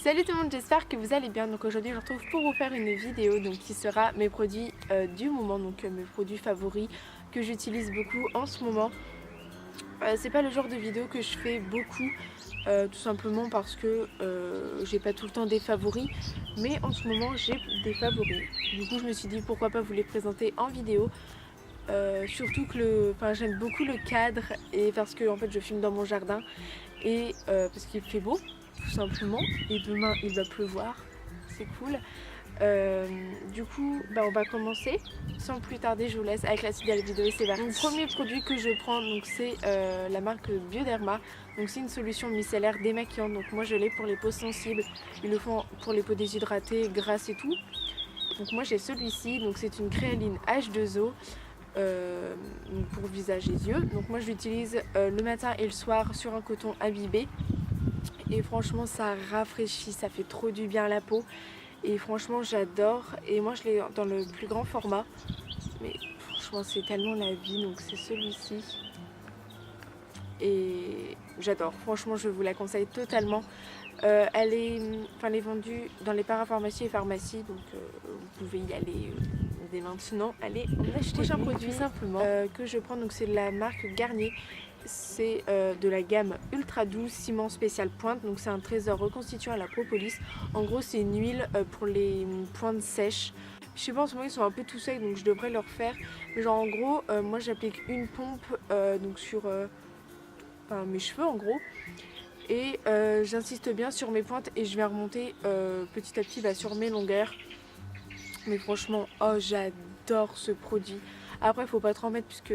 Salut tout le monde, j'espère que vous allez bien. Donc aujourd'hui je vous retrouve pour vous faire une vidéo donc, qui sera mes produits du moment, donc mes produits favoris que j'utilise beaucoup en ce moment. C'est pas le genre de vidéo que je fais beaucoup, tout simplement parce que j'ai pas tout le temps des favoris, mais en ce moment j'ai des favoris. Du coup je me suis dit pourquoi pas vous les présenter en vidéo. Surtout que j'aime beaucoup le cadre et parce que en fait je filme dans mon jardin et parce qu'il fait beau tout simplement et demain il va pleuvoir, c'est cool. Du coup on va commencer sans plus tarder, je vous laisse avec la suite de la vidéo et c'est parti. Le premier produit que je prends c'est la marque Bioderma, donc c'est une solution micellaire démaquillante, donc moi je l'ai pour les peaux sensibles, ils le font pour les peaux déshydratées, grasses et tout. Donc moi j'ai celui-ci, donc c'est une créaline H2O pour visage et yeux. Donc moi je l'utilise le matin et le soir sur un coton imbibé et franchement ça rafraîchit, ça fait trop du bien à la peau et franchement j'adore. Et moi je l'ai dans le plus grand format, mais franchement c'est tellement la vie, donc c'est celui-ci et j'adore, franchement je vous la conseille totalement. Elle est vendue dans les parapharmacies et pharmacies, donc vous pouvez y aller dès maintenant, allez en acheter. Le prochain produit simplement que je prends, donc c'est de la marque Garnier, c'est de la gamme ultra douce ciment spécial pointe, donc c'est un trésor reconstituant à la propolis. En gros c'est une huile pour les pointes sèches. Je sais pas, en ce moment ils sont un peu tout secs donc je devrais leur faire, mais genre en gros moi j'applique une pompe donc sur mes cheveux en gros. Et j'insiste bien sur mes pointes et je vais remonter petit à petit sur mes longueurs. Mais franchement, oh j'adore ce produit. Après il faut pas trop en mettre puisque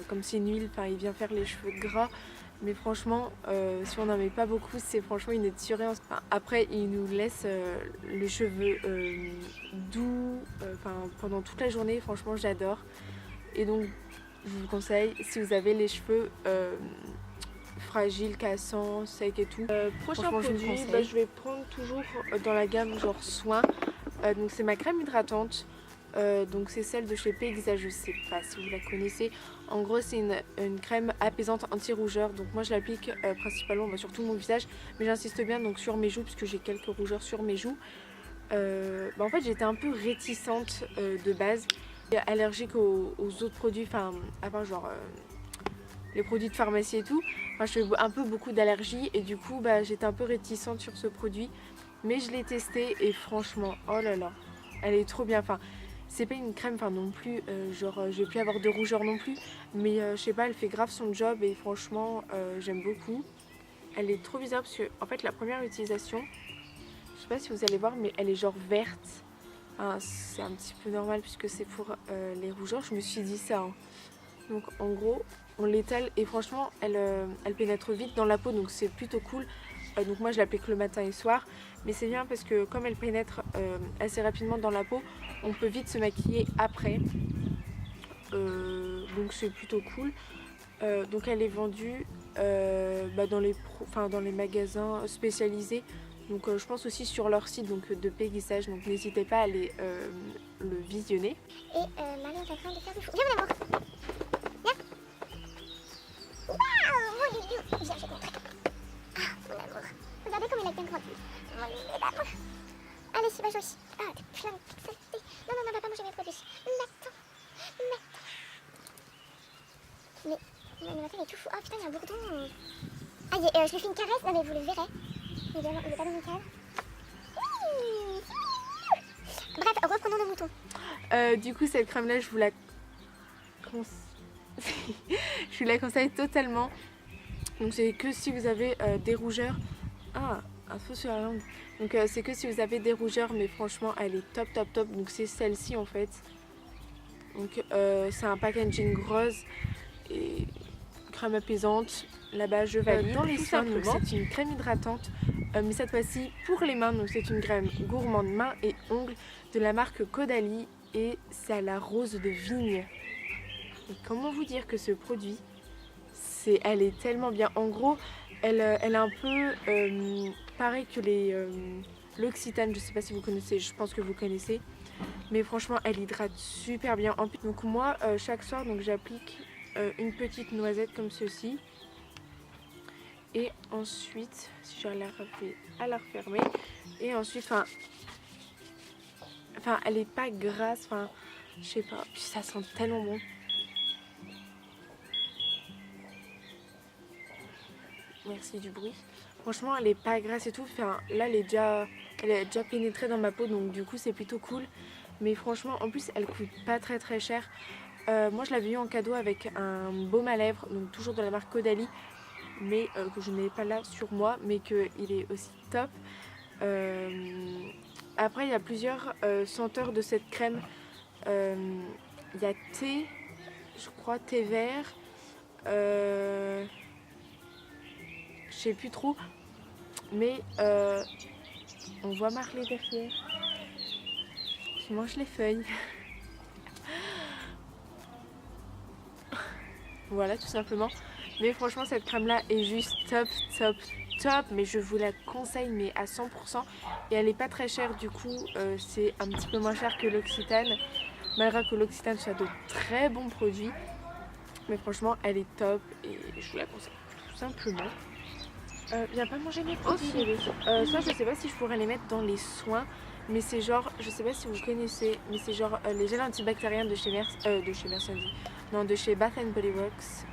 comme c'est une huile, il vient faire les cheveux gras. Mais franchement, si on n'en met pas beaucoup, c'est franchement une tuerie. Après il nous laisse les cheveux doux pendant toute la journée. Franchement j'adore. Et donc je vous conseille, si vous avez les cheveux fragile, cassant, sec et tout. Prochain produit, je vais prendre toujours dans la gamme genre soin. Donc c'est ma crème hydratante. Donc c'est celle de chez Pexage, je sais pas si vous la connaissez. En gros c'est une crème apaisante anti-rougeur. Donc moi je l'applique principalement sur tout mon visage, mais j'insiste bien donc sur mes joues puisque j'ai quelques rougeurs sur mes joues. En fait j'étais un peu réticente de base, allergique aux autres produits, à part genre les produits de pharmacie et tout. Je fais un peu beaucoup d'allergies et du coup j'étais un peu réticente sur ce produit, mais je l'ai testé et franchement oh là là, elle est trop bien. C'est pas une crème non plus genre je vais plus avoir de rougeur non plus, mais je sais pas, elle fait grave son job et franchement j'aime beaucoup. Elle est trop bizarre parce que en fait la première utilisation, je sais pas si vous allez voir, mais elle est genre verte. C'est un petit peu normal puisque c'est pour les rougeurs, je me suis dit ça hein. Donc en gros on l'étale et franchement elle pénètre vite dans la peau, donc c'est plutôt cool. Donc moi je l'applique le matin et soir, mais c'est bien parce que comme elle pénètre assez rapidement dans la peau, on peut vite se maquiller après. Donc c'est plutôt cool. Donc elle est vendue dans les magasins spécialisés. Donc je pense aussi sur leur site donc, de Pexage, donc n'hésitez pas à aller le visionner. Et Marie est en train de faire du fou. Viens mon amour. Viens. Waouh, mon loulou. Viens, je te montre. Ah, mon amour. Regardez comme il a bien grandi. Mon loulou d'amour. Allez, si, va jouer. Ah, t'es plein de saleté. Non, non, non, va pas manger mes produits. Attends. Mais l'animateur est tout fou. Oh putain, il y a un bourdon. Ah, je lui fais une caresse. Non, mais vous le verrez. Il est pas dans mon cadre. Bref, reprenons nos moutons. Du coup cette crème là je vous la je vous la conseille totalement. Donc c'est que si vous avez des rougeurs. Ah, un feu sur la langue. Donc c'est que si vous avez des rougeurs, mais franchement elle est top top top. Donc c'est celle-ci en fait. Donc c'est un packaging rose et crème apaisante. Là-bas je valide. Dans les soins, c'est une crème hydratante, mais cette fois-ci pour les mains. Donc c'est une crème gourmande mains et ongles de la marque Caudalie et c'est à la rose de vigne. Et comment vous dire que ce produit, elle est tellement bien. En gros, elle est un peu pareil que l'Occitane. Je sais pas si vous connaissez, je pense que vous connaissez. Mais franchement, elle hydrate super bien. Donc moi, chaque soir, j'applique une petite noisette comme ceci. Et ensuite, si j'arrive à la refermer, et ensuite, enfin elle est pas grasse, enfin je sais pas, puis ça sent tellement bon. Merci du bruit. Franchement elle est pas grasse et tout, enfin là elle est déjà pénétrée dans ma peau, donc du coup c'est plutôt cool. Mais franchement en plus elle coûte pas très cher. Moi je l'avais eu en cadeau avec un baume à lèvres, donc toujours de la marque Caudalie, mais que je n'ai pas là sur moi, mais qu'il est aussi top. Après il y a plusieurs senteurs de cette crème. Il y a thé, je crois thé vert, je sais plus trop, mais on voit Marley derrière qui mange les feuilles. Voilà tout simplement. Mais franchement cette crème là est juste top, mais je vous la conseille mais à 100%. Et elle est pas très chère, du coup c'est un petit peu moins cher que l'Occitane, malgré que l'Occitane soit de très bons produits. Mais franchement elle est top et je vous la conseille tout simplement. Viens pas manger mes produits bébé. Ça je sais pas si je pourrais les mettre dans les soins, mais c'est genre, je sais pas si vous connaissez, mais c'est genre les gels antibactériens de chez de chez Bath & Body Works.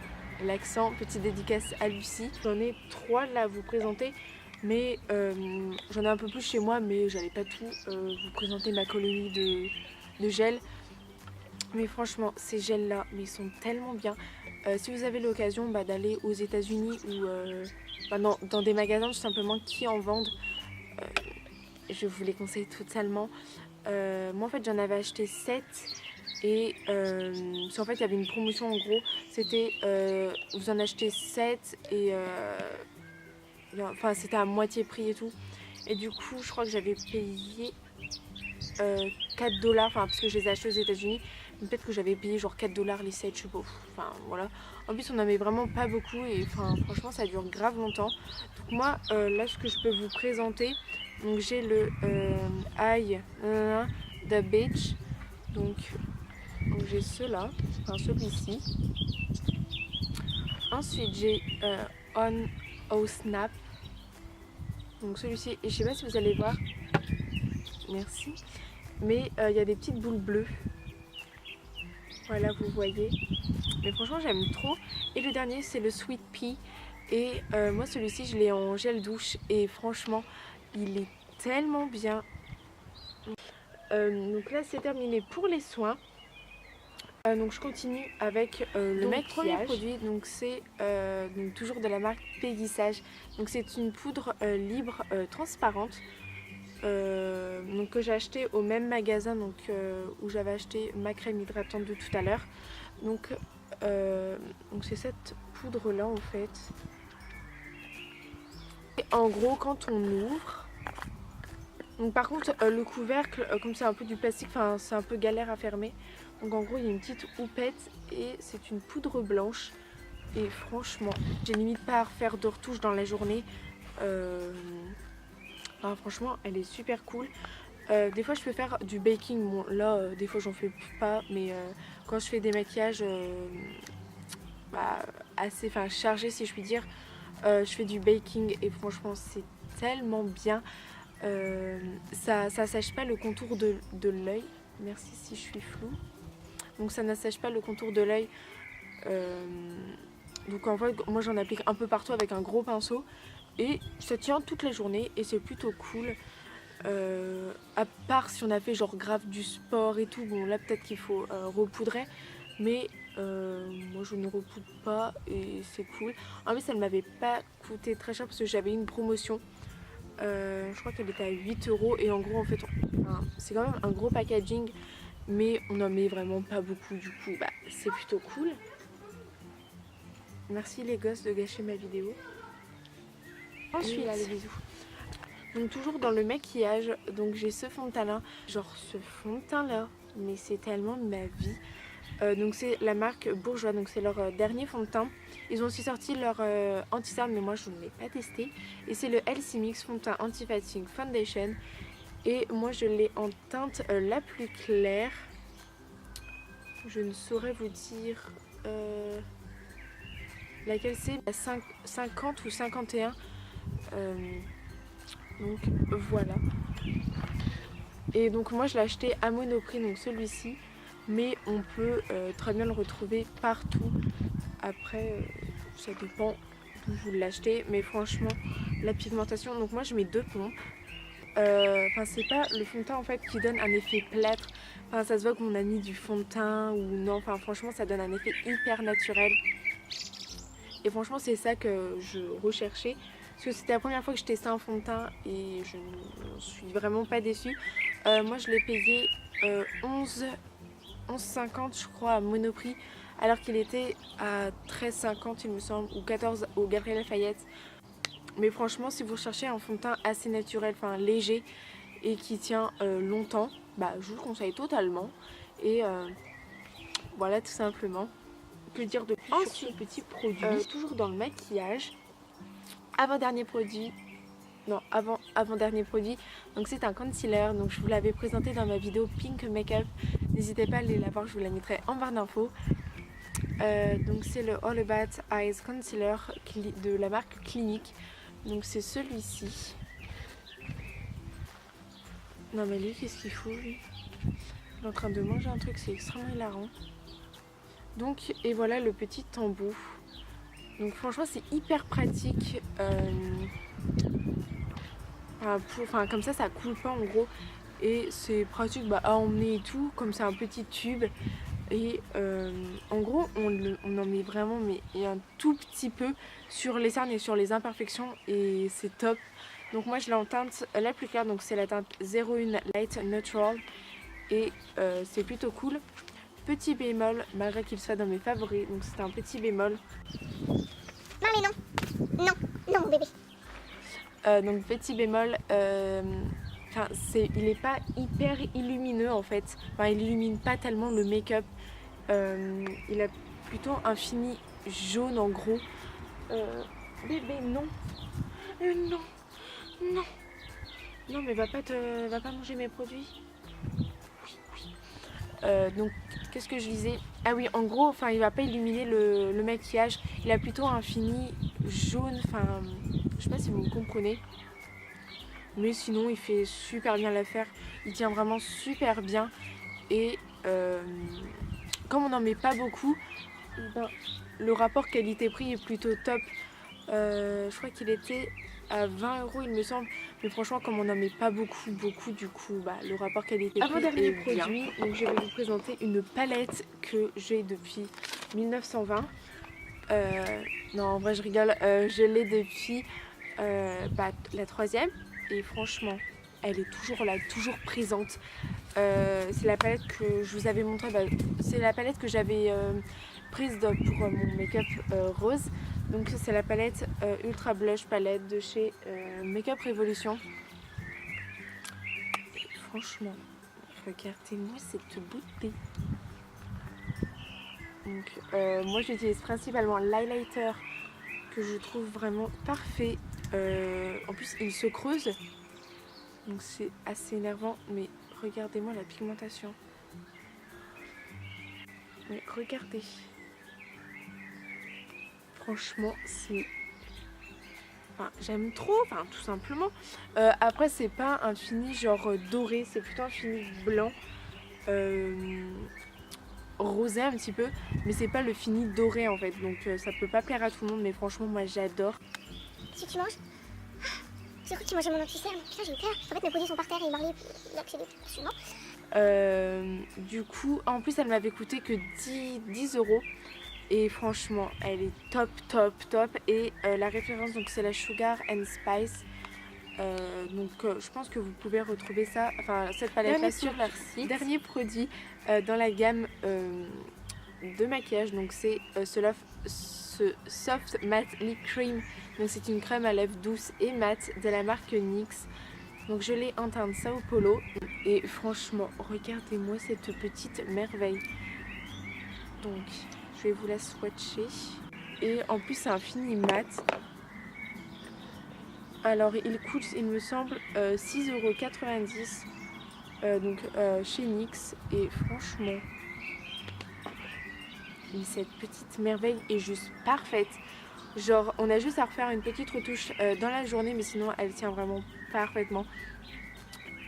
L'accent, petite dédicace à Lucie. J'en ai 3 là à vous présenter, mais j'en ai un peu plus chez moi, mais j'allais pas tout vous présenter ma colonie de gel. Mais franchement ces gels là, mais ils sont tellement bien. Si vous avez l'occasion d'aller aux États-Unis ou dans des magasins tout simplement qui en vendent, je vous les conseille totalement. Moi en fait j'en avais acheté 7 et en fait il y avait une promotion en gros, c'était vous en achetez 7 et enfin c'était à moitié prix et tout. Et du coup je crois que j'avais payé 4$, enfin parce que je les ai achetés aux États-Unis. Peut-être que j'avais payé genre 4$ les 7, je sais pas. Enfin voilà. En plus on en met vraiment pas beaucoup et franchement ça dure grave longtemps. Donc moi là ce que je peux vous présenter, donc j'ai le Eye The Beach. Donc j'ai ceux-là, enfin celui-ci. Ensuite j'ai On Oh Snap. Donc celui-ci, et je sais pas si vous allez voir. Merci. Mais il y a des petites boules bleues. Voilà, vous voyez. Mais franchement, j'aime trop. Et le dernier, c'est le Sweet Pea. Et moi, celui-ci, je l'ai en gel douche. Et franchement, il est tellement bien. Donc là, c'est terminé pour les soins. Donc je continue avec le maquillage. Premier produit, donc c'est toujours de la marque Peggy Sage. Donc c'est une poudre libre transparente. Donc que j'ai acheté au même magasin où j'avais acheté ma crème hydratante de tout à l'heure. Donc c'est cette poudre là en fait. Et en gros quand on ouvre, donc par contre le couvercle comme c'est un peu du plastique, enfin c'est un peu galère à fermer. Donc en gros il y a une petite houppette et c'est une poudre blanche. Et franchement j'ai limite pas à refaire de retouches dans la journée. Franchement elle est super cool. Des fois je peux faire du baking, bon là des fois j'en fais pas, mais quand je fais des maquillages assez chargés si je puis dire, je fais du baking et franchement c'est tellement bien. Ça sèche pas le contour de l'œil, merci si je suis floue, donc ça n'assèche pas le contour de l'œil. Donc en fait moi j'en applique un peu partout avec un gros pinceau et ça tient toute la journée et c'est plutôt cool. À part si on a fait genre grave du sport et tout, bon là peut-être qu'il faut repoudrer, mais moi je ne repoudre pas et c'est cool. En plus elle m'avait pas coûté très cher parce que j'avais une promotion, je crois qu'elle était à 8€ et en gros en fait c'est quand même un gros packaging, mais on en met vraiment pas beaucoup, du coup c'est plutôt cool. Merci les gosses de gâcher ma vidéo. Ensuite là, les bisous. Donc toujours dans le maquillage, donc j'ai ce fond de teint là, genre ce fond de teint là, mais c'est tellement ma vie. Donc c'est la marque Bourjois, donc c'est leur dernier fond de teint. Ils ont aussi sorti leur anti-cerne, mais moi je ne l'ai pas testé. Et c'est le Healthy Mix fond de teint anti-fatigue foundation. Et moi je l'ai en teinte la plus claire. Je ne saurais vous dire... laquelle c'est, 50 ou 51. Donc voilà. Et donc moi je l'ai acheté à Monoprix, donc celui-ci. Mais on peut très bien le retrouver partout. Après, ça dépend d'où vous l'achetez. Mais franchement, la pigmentation, donc moi je mets 2 pompes. Enfin c'est pas le fond de teint en fait qui donne un effet plâtre. Enfin ça se voit qu'on a mis du fond de teint ou non. Enfin franchement ça donne un effet hyper naturel. Et franchement c'est ça que je recherchais. Parce que c'était la première fois que je testais un fond de teint et je ne suis vraiment pas déçue. Moi je l'ai payé 11,50 je crois à Monoprix. Alors qu'il était à 13,50 il me semble. Ou 14 au Galeries Lafayette. Mais franchement si vous cherchez un fond de teint assez naturel, enfin léger et qui tient longtemps, bah je vous le conseille totalement. Et voilà tout simplement. Que dire de plus sur ce petit produit. Toujours dans le maquillage. Avant-dernier produit. Non, avant-dernier produit. Donc c'est un concealer. Donc je vous l'avais présenté dans ma vidéo Pink Makeup. N'hésitez pas à aller la voir, je vous la mettrai en barre d'infos. Donc c'est le All About Eyes Concealer de la marque Clinique. Donc c'est celui-ci. Non mais lui qu'est-ce qu'il fout lui? Il est en train de manger un truc, c'est extrêmement hilarant. Donc et voilà le petit embout. Donc franchement c'est hyper pratique. Comme ça coule pas en gros. Et c'est pratique à emmener et tout. Comme c'est un petit tube. Et en gros on en met vraiment mais un tout petit peu sur les cernes et sur les imperfections. Et c'est top. Donc moi je l'ai en teinte la plus claire. Donc c'est la teinte 01 Light Neutral. Et c'est plutôt cool. Petit bémol, malgré qu'il soit dans mes favoris. Donc c'est un petit bémol. Non mais non. Non, non mon bébé. Donc petit bémol, il n'est pas hyper illumineux en fait. Enfin il illumine pas tellement le make-up. Il a plutôt un fini jaune en gros. Bébé non. Non. Non. Non mais va pas manger mes produits. Donc qu'est-ce que je disais? Ah oui en gros il va pas illuminer le maquillage. Il a plutôt un fini jaune. Je sais pas si vous me comprenez. Mais sinon il fait super bien l'affaire. Il tient vraiment super bien. Et comme on n'en met pas beaucoup, le rapport qualité-prix est plutôt top. Je crois qu'il était à 20 € il me semble. Mais franchement comme on n'en met pas beaucoup du coup le rapport qualité-prix Avant-dernier produit. Donc je vais vous présenter une palette que j'ai depuis 1920. Non en vrai je rigole. Je l'ai depuis la 3e. Et franchement elle est toujours là, toujours présente. C'est la palette que je vous avais montrée. C'est la palette que j'avais prise pour mon make-up rose. Donc c'est la palette Ultra Blush palette de chez Make-up Revolution. Et franchement, regardez-moi cette beauté. Donc moi j'utilise principalement l'highlighter que je trouve vraiment parfait. En plus il se creuse. Donc c'est assez énervant. Mais regardez-moi la pigmentation. Mais regardez. Franchement, c'est... j'aime trop, tout simplement. Après, c'est pas un fini genre doré, c'est plutôt un fini blanc. Rosé un petit peu. Mais c'est pas le fini doré en fait. Donc ça peut pas plaire à tout le monde. Mais franchement, moi j'adore. Si tu manges... J'ai cru que tu mangeais mon anti-cerne. Putain, j'ai eu peur. En fait, mes produits sont par terre et Marley y a accédé absolument. Du coup, en plus, elle m'avait coûté que 10 €. Et franchement, elle est top. Et la référence, donc c'est la Sugar and Spice. Je pense que vous pouvez retrouver ça, cette palette-là sur leur site. Dernier produit dans la gamme de maquillage, donc c'est ce Soft Matte Lip Cream. Donc c'est une crème à lèvres douce et mat de la marque NYX. Donc je l'ai en teinte Sao Paulo. Et franchement, regardez-moi cette petite merveille. Donc je vais vous la swatcher. Et en plus c'est un fini mat. Alors il coûte il me semble 6,90 €. Chez NYX. Et franchement cette petite merveille est juste parfaite. Genre on a juste à refaire une petite retouche dans la journée, mais sinon elle tient vraiment parfaitement.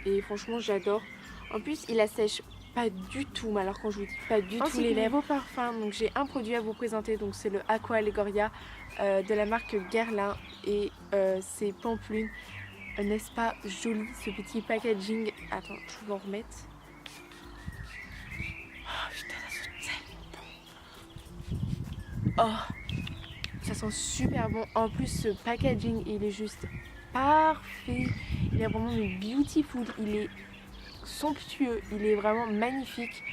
Et franchement j'adore. En plus il assèche pas du tout, mais alors quand je vous dis pas du tout les lèvres. Niveau parfum, donc j'ai un produit à vous présenter, donc c'est le Aqua Allegoria de la marque Guerlain et c'est Pampelune. N'est-ce pas joli ce petit packaging? Attends, je vais en remettre. Oh putain, ça sent tellement bon. Oh, ça sent super bon. En plus, ce packaging, il est juste parfait. Il est vraiment beautiful. Il est somptueux. Il est vraiment magnifique.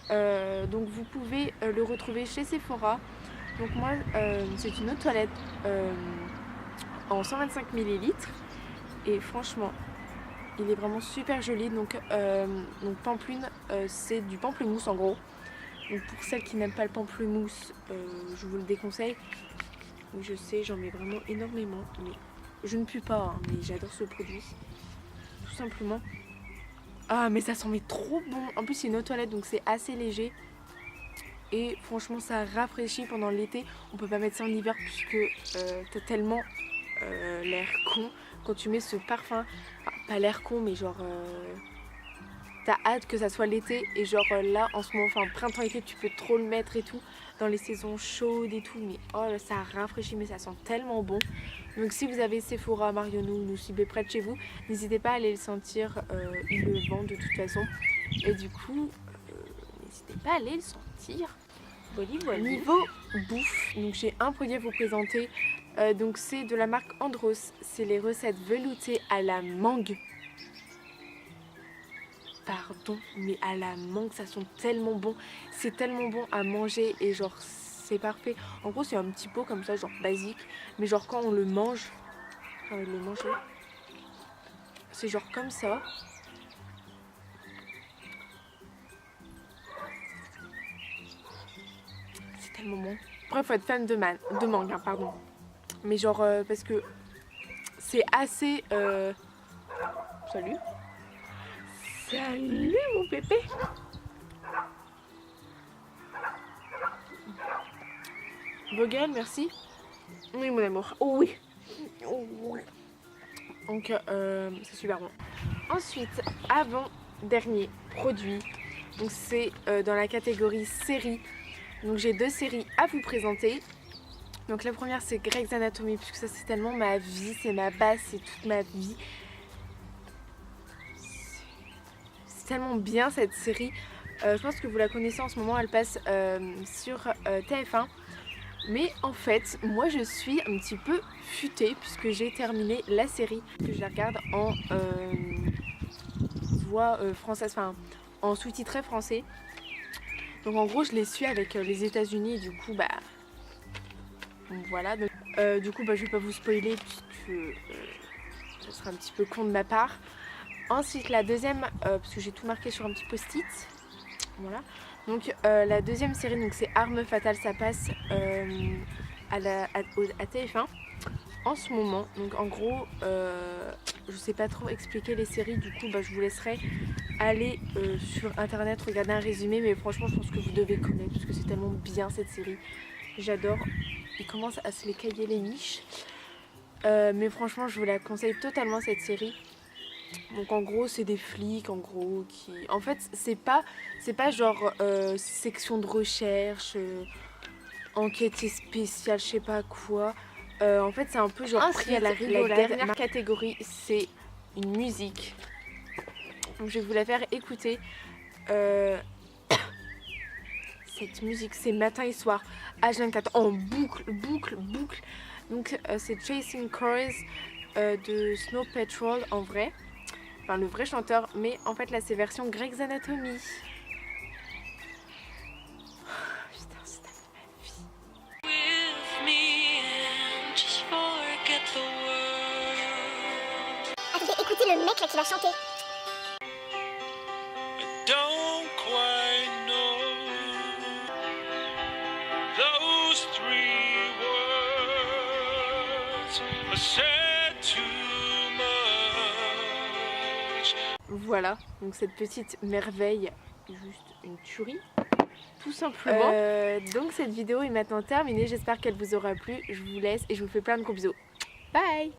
Donc vous pouvez le retrouver chez Sephora. Donc moi, c'est une eau de toilette en 125 ml. Et franchement, il est vraiment super joli. Donc Pampelune, c'est du pamplemousse en gros. Donc pour celles qui n'aiment pas le pamplemousse, je vous le déconseille. Oui, je sais, j'en mets vraiment énormément. Mais je ne pue pas, hein, mais j'adore ce produit. Tout simplement. Ah, mais ça sent mais trop bon. En plus, c'est une eau de toilette, donc c'est assez léger. Et franchement, ça rafraîchit pendant l'été. On peut pas mettre ça en hiver puisque t'as tellement l'air con quand tu mets ce parfum. Enfin, pas l'air con, mais genre t'as hâte que ça soit l'été. Et genre là, en ce moment, enfin printemps-été, tu peux trop le mettre et tout. Dans les saisons chaudes et tout. Mais oh, ça rafraîchit, mais ça sent tellement bon. Donc si vous avez Sephora, Marionneau ou Cibé près de chez vous, n'hésitez pas à aller le sentir. Ils le vendent de toute façon. Et du coup, n'hésitez pas à aller le sentir. Voilà. Niveau bouffe, donc j'ai un produit à vous présenter. Donc c'est de la marque Andros. C'est les recettes veloutées à la mangue. Pardon, mais à la mangue, ça sent tellement bon. C'est tellement bon à manger et genre c'est parfait. En gros c'est un petit pot comme ça, genre basique. Mais genre quand on le mange, j'ai envie de le manger. C'est genre comme ça. C'est tellement bon. Après faut être fan de mangue, hein, pardon. Mais genre parce que c'est assez... Salut. Salut mon pépé. Vogel, merci. Oui mon amour. Oh oui. Oh, oui. Donc c'est super bon. Ensuite, avant-dernier produit. Donc c'est dans la catégorie série. Donc j'ai deux séries à vous présenter. Donc la première c'est Grey's Anatomy, puisque ça c'est tellement ma vie, c'est ma base, c'est toute ma vie. C'est tellement bien cette série. Je pense que vous la connaissez en ce moment, elle passe sur TF1. Mais en fait, moi je suis un petit peu futée puisque j'ai terminé la série, que je la regarde en voix française, enfin en sous-titré français. Donc en gros je les suis avec les États-Unis et du coup bah voilà. Donc, du coup bah, je vais pas vous spoiler puisque ça sera un petit peu con de ma part. Ensuite la deuxième, parce que j'ai tout marqué sur un petit post-it. Voilà. Donc la deuxième série donc c'est Arme Fatale, ça passe à TF1 en ce moment. Donc en gros je sais pas trop expliquer les séries, du coup bah, je vous laisserai aller sur internet regarder un résumé, mais franchement je pense que vous devez connaître parce que c'est tellement bien cette série, j'adore. Il commence à se les cailler les miches, mais franchement je vous la conseille totalement cette série. Donc en gros c'est des flics en gros qui... En fait c'est pas genre section de recherche, enquête spéciale, je sais pas quoi. En fait c'est un peu genre pris à la rigolade. La dernière catégorie c'est une musique. Donc je vais vous la faire écouter. Cette musique c'est matin et soir, H24 en boucle. Donc c'est Chasing Cars de Snow Patrol en vrai. Enfin le vrai chanteur, mais en fait là c'est version Grey's Anatomy. Oh, putain c'est tellement ma vie. Attendez, écoutez le mec là qui va chanter. Voilà, donc cette petite merveille, juste une tuerie. tout simplement. Donc cette vidéo est maintenant terminée, j'espère qu'elle vous aura plu. Je vous laisse et je vous fais plein de gros bisous. Bye.